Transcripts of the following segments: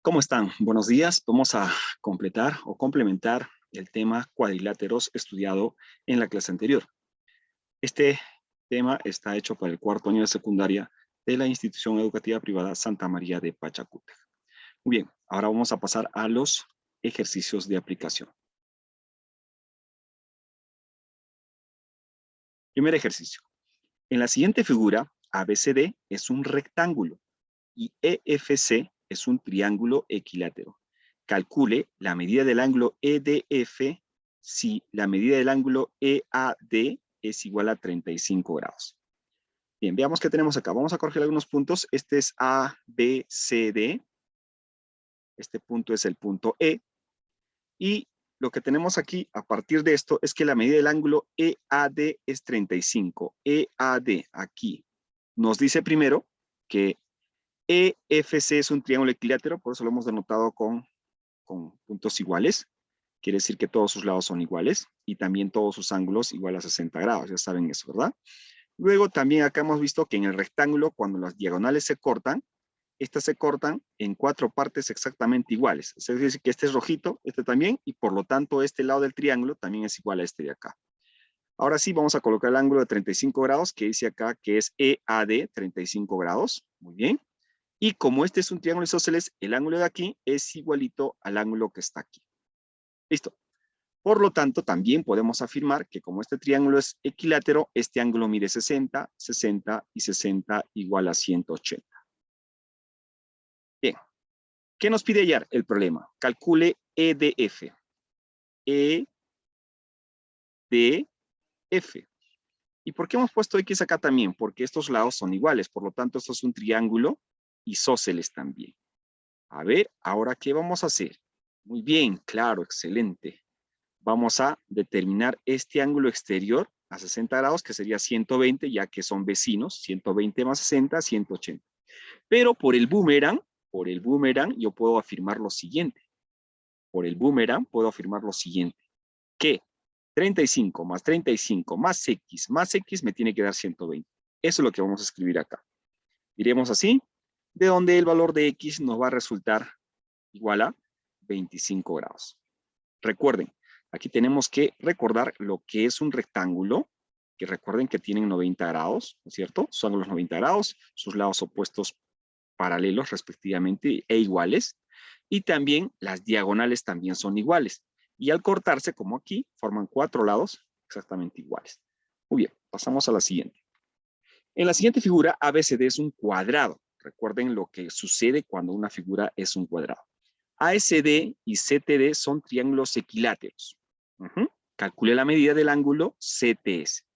¿Cómo están? Buenos días. Vamos a completar o complementar el tema cuadriláteros estudiado en la clase anterior. Este tema está hecho para el cuarto año de secundaria de la institución educativa privada Santa María de Pachacútec. Muy bien, ahora vamos a pasar a los ejercicios de aplicación. Primer ejercicio. En la siguiente figura, ABCD es un rectángulo y EFC es un triángulo equilátero. Calcule la medida del ángulo EDF si la medida del ángulo EAD es igual a 35 grados. Bien, veamos qué tenemos acá. Vamos a corregir algunos puntos. Este es ABCD. Este punto es el punto E. Y lo que tenemos aquí a partir de esto es que la medida del ángulo EAD es 35. EAD aquí nos dice primero que EFC es un triángulo equilátero, por eso lo hemos denotado con puntos iguales. Quiere decir que todos sus lados son iguales y también todos sus ángulos igual a 60 grados. Ya saben eso, ¿verdad? Luego también acá hemos visto que en el rectángulo, cuando las diagonales se cortan, estas se cortan en 4 partes exactamente iguales. Es decir, que este es rojito, este también, y por lo tanto este lado del triángulo también es igual a este de acá. Ahora sí, vamos a colocar el ángulo de 35 grados, que dice acá que es EAD, 35 grados. Muy bien. Y como este es un triángulo isósceles, el ángulo de aquí es igualito al ángulo que está aquí. Listo. Por lo tanto, también podemos afirmar que como este triángulo es equilátero, este ángulo mide 60, 60 y 60 igual a 180. Bien. ¿Qué nos pide hallar el problema? Calcule EDF. EDF. ¿Y por qué hemos puesto X acá también? Porque estos lados son iguales. Por lo tanto, esto es un triángulo isósceles también. A ver, ¿ahora qué vamos a hacer? Muy bien, claro, excelente. Vamos a determinar este ángulo exterior a 60 grados, que sería 120, ya que son vecinos. 120 más 60, 180. Pero por el boomerang, yo puedo afirmar lo siguiente. Por el boomerang puedo afirmar lo siguiente. Que 35 más 35 más X me tiene que dar 120. Eso es lo que vamos a escribir acá. Diremos así, de donde el valor de X nos va a resultar igual a 25 grados. Recuerden, aquí tenemos que recordar lo que es un rectángulo, que recuerden que tienen 90 grados, ¿no es cierto? Son los 90 grados, sus lados opuestos paralelos respectivamente e iguales, y también las diagonales también son iguales. Y al cortarse, como aquí, forman 4 lados exactamente iguales. Muy bien, pasamos a la siguiente. En la siguiente figura, ABCD es un cuadrado. Recuerden lo que sucede cuando una figura es un cuadrado. ASD y CTD son triángulos equiláteros. Calcule la medida del ángulo CTS.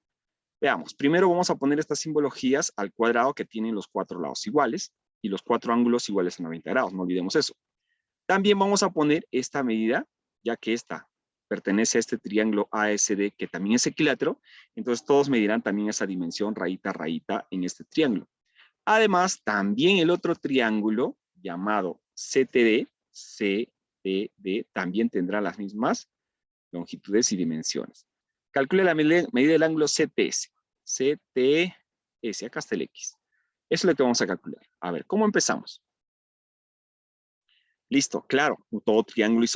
Veamos, primero vamos a poner estas simbologías al cuadrado que tienen los 4 lados iguales y los 4 ángulos iguales a 90 grados, no olvidemos eso. También vamos a poner esta medida, ya que esta pertenece a este triángulo ASD que también es equilátero, entonces todos medirán también esa dimensión rayita a rayita en este triángulo. Además, también el otro triángulo llamado CTD, también tendrá las mismas longitudes y dimensiones. Calcule la medida del ángulo CTS. CTS, acá está el X. Eso es lo que vamos a calcular. A ver, ¿cómo empezamos? Listo, claro, todo triángulo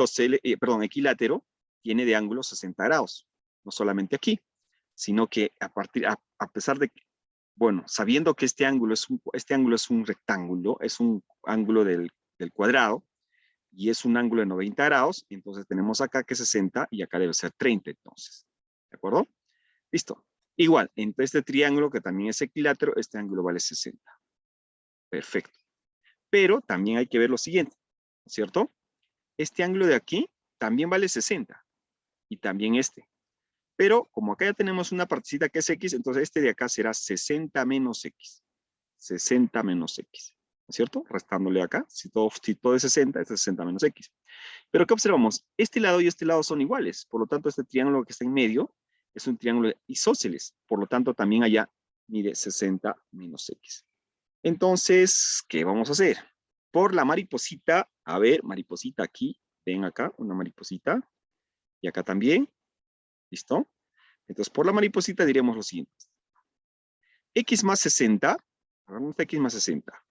equilátero tiene de ángulo 60 grados. No solamente aquí, sino que a pesar de que, bueno, sabiendo que este ángulo es un rectángulo, es un ángulo del cuadrado, y es un ángulo de 90 grados, entonces tenemos acá que 60 y acá debe ser 30 entonces. ¿De acuerdo? Listo. Igual, entre este triángulo que también es equilátero, este ángulo vale 60. Perfecto. Pero también hay que ver lo siguiente, ¿cierto? Este ángulo de aquí también vale 60 y también este. Pero como acá ya tenemos una partecita que es X, entonces este de acá será 60 menos X. 60 menos X. ¿No es cierto? Restándole acá. Si todo es 60, este es 60 menos X. Pero ¿qué observamos? Este lado y este lado son iguales. Por lo tanto, este triángulo que está en medio es un triángulo isósceles. Por lo tanto, también allá mide 60 menos X. Entonces, ¿qué vamos a hacer? Por la mariposita, a ver, mariposita aquí, ven acá, una mariposita, y acá también, ¿listo? Entonces, por la mariposita diremos lo siguiente. X más 60, ¿dónde está X más 60?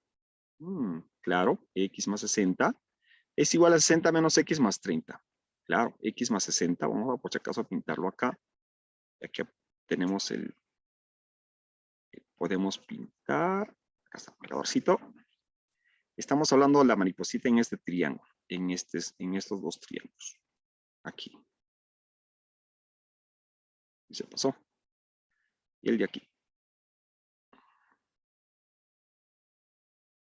Claro, X más 60 Es igual a 60 menos X más 30. Claro, X más 60. Vamos a por si acaso a pintarlo acá. Ya que tenemos podemos pintar. Acá está el marcadorcito. Estamos hablando de la mariposita en este triángulo. En estos dos triángulos. Aquí. Y se pasó. Y el de aquí.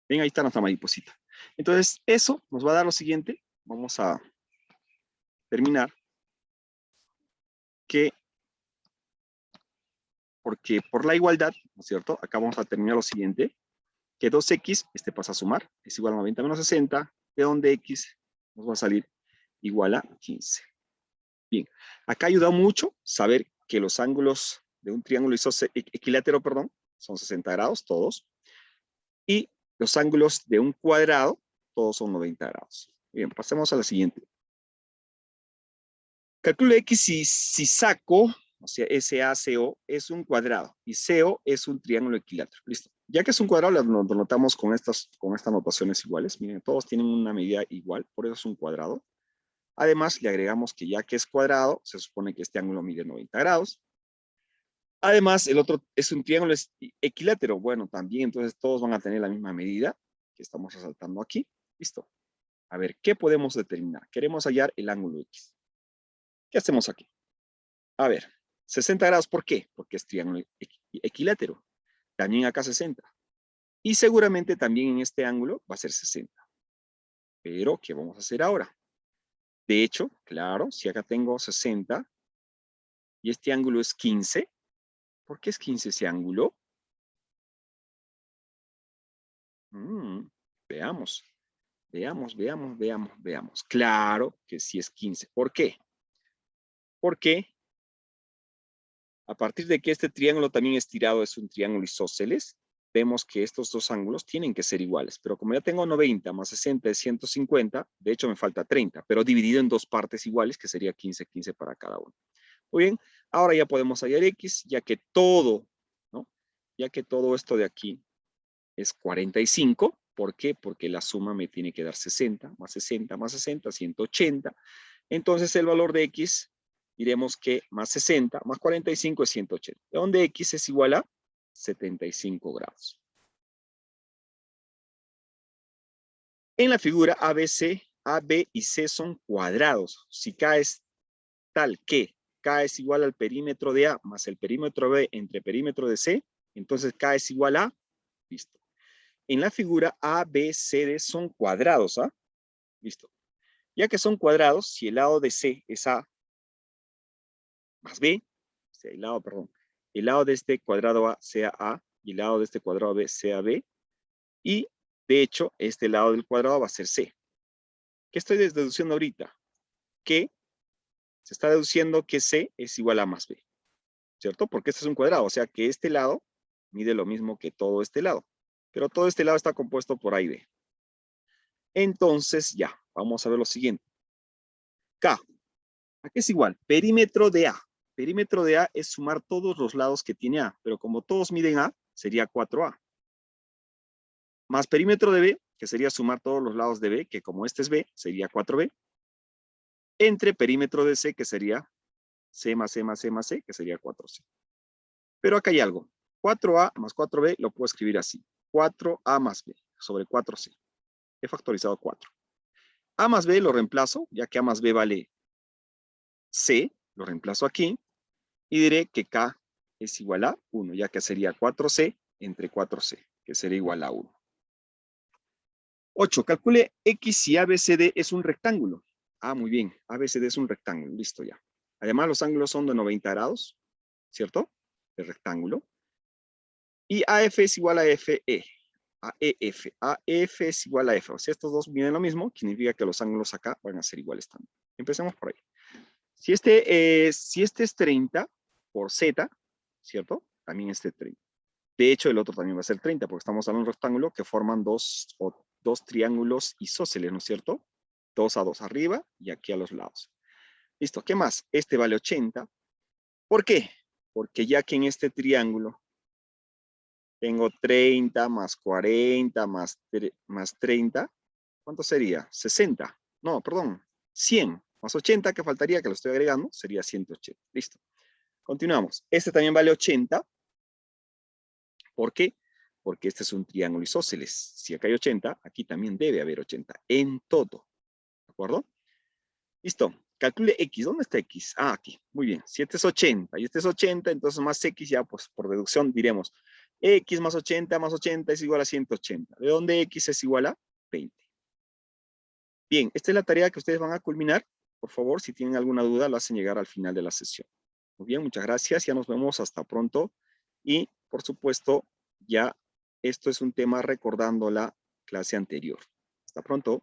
Ven, ahí está nuestra mariposita. Entonces, eso nos va a dar lo siguiente. Vamos a terminar. Porque por la igualdad, ¿no es cierto? Acá vamos a terminar lo siguiente. Que 2x, pasa a sumar, es igual a 90 menos 60, de donde x nos va a salir igual a 15. Bien, acá ayuda mucho saber que los ángulos de un triángulo equilátero, son 60 grados todos, y los ángulos de un cuadrado, todos son 90 grados. Bien, pasemos a la siguiente. Calculo x si saco, o sea, SACO es un cuadrado y CO es un triángulo equilátero. Listo. Ya que es un cuadrado, lo notamos con estas notaciones iguales. Miren, todos tienen una medida igual, por eso es un cuadrado. Además, le agregamos que ya que es cuadrado, se supone que este ángulo mide 90 grados. Además, el otro es un triángulo equilátero. Bueno, también, entonces todos van a tener la misma medida que estamos resaltando aquí. Listo. A ver, ¿qué podemos determinar? Queremos hallar el ángulo X. ¿Qué hacemos aquí? A ver, 60 grados, ¿por qué? Porque es triángulo equilátero. También acá 60. Y seguramente también en este ángulo va a ser 60. Pero, ¿qué vamos a hacer ahora? De hecho, claro, si acá tengo 60 y este ángulo es 15, ¿por qué es 15 ese ángulo? Veamos. Veamos. Claro que sí es 15. ¿Por qué? Porque a partir de que este triángulo también estirado es un triángulo isósceles, vemos que estos dos ángulos tienen que ser iguales. Pero como ya tengo 90 más 60 es 150, de hecho me falta 30, pero dividido en dos partes iguales, que sería 15, 15 para cada uno. Muy bien, ahora ya podemos hallar X, ya que todo, ¿no? Ya que todo esto de aquí es 45. ¿Por qué? Porque la suma me tiene que dar 60, más 60, más 60, 180. Entonces el valor de X, diremos que más 60, más 45 es 180. Donde X es igual a 75 grados. En la figura ABC, A, B y C son cuadrados. Si K es tal que K es igual al perímetro de A más el perímetro B entre perímetro de C, entonces K es igual a, listo. En la figura A, B, C, D son cuadrados, ¿ah? Listo. Ya que son cuadrados, si el lado de C es A más B, o sea, el lado de este cuadrado A sea A y el lado de este cuadrado B sea B, y de hecho, este lado del cuadrado va a ser C. ¿Qué estoy deduciendo ahorita? Que se está deduciendo que C es igual a más B, ¿cierto? Porque este es un cuadrado, o sea que este lado mide lo mismo que todo este lado, pero todo este lado está compuesto por A y B. Entonces, ya, vamos a ver lo siguiente. K, ¿a qué es igual? Perímetro de A. Perímetro de A es sumar todos los lados que tiene A, pero como todos miden A, sería 4A. Más perímetro de B, que sería sumar todos los lados de B, que como este es B, sería 4B. Entre perímetro de C, que sería C más C más C más C, que sería 4C. Pero acá hay algo. 4A más 4B lo puedo escribir así. 4A más B sobre 4C. He factorizado 4. A más B lo reemplazo, ya que A más B vale C, lo reemplazo aquí, y diré que K es igual a 1, ya que sería 4C entre 4C, que sería igual a 1. 8. Calcule X si ABCD es un rectángulo. Ah, muy bien. ABCD es un rectángulo. Listo ya. Además, los ángulos son de 90 grados, ¿cierto? El rectángulo. Y AF es igual a FE. AEF. AF es igual a F. O sea, estos dos miden lo mismo, significa que los ángulos acá van a ser iguales también. Empecemos por ahí. Si este es 30 por Z, ¿cierto? También este 30. De hecho, el otro también va a ser 30, porque estamos hablando de un rectángulo que forman dos triángulos isósceles, ¿no es cierto? 2 a 2 arriba y aquí a los lados. Listo, ¿qué más? Este vale 80. ¿Por qué? Porque ya que en este triángulo tengo 30 más 40 más 30, ¿Cuánto sería? 60. No, perdón. 100 más 80 que faltaría, que lo estoy agregando, sería 180. Listo. Continuamos. Este también vale 80. ¿Por qué? Porque este es un triángulo isósceles. Si acá hay 80, aquí también debe haber 80. En todo. ¿De acuerdo? Listo. Calcule X. ¿Dónde está X? Ah, aquí. Muy bien. Si este es 80 y este es 80, entonces más X ya, pues por deducción diremos X más 80 es igual a 180. ¿De dónde X es igual a 20? Bien, esta es la tarea que ustedes van a culminar. Por favor, si tienen alguna duda, la hacen llegar al final de la sesión. Muy bien, muchas gracias. Ya nos vemos hasta pronto. Y, por supuesto, ya esto es un tema recordando la clase anterior. Hasta pronto.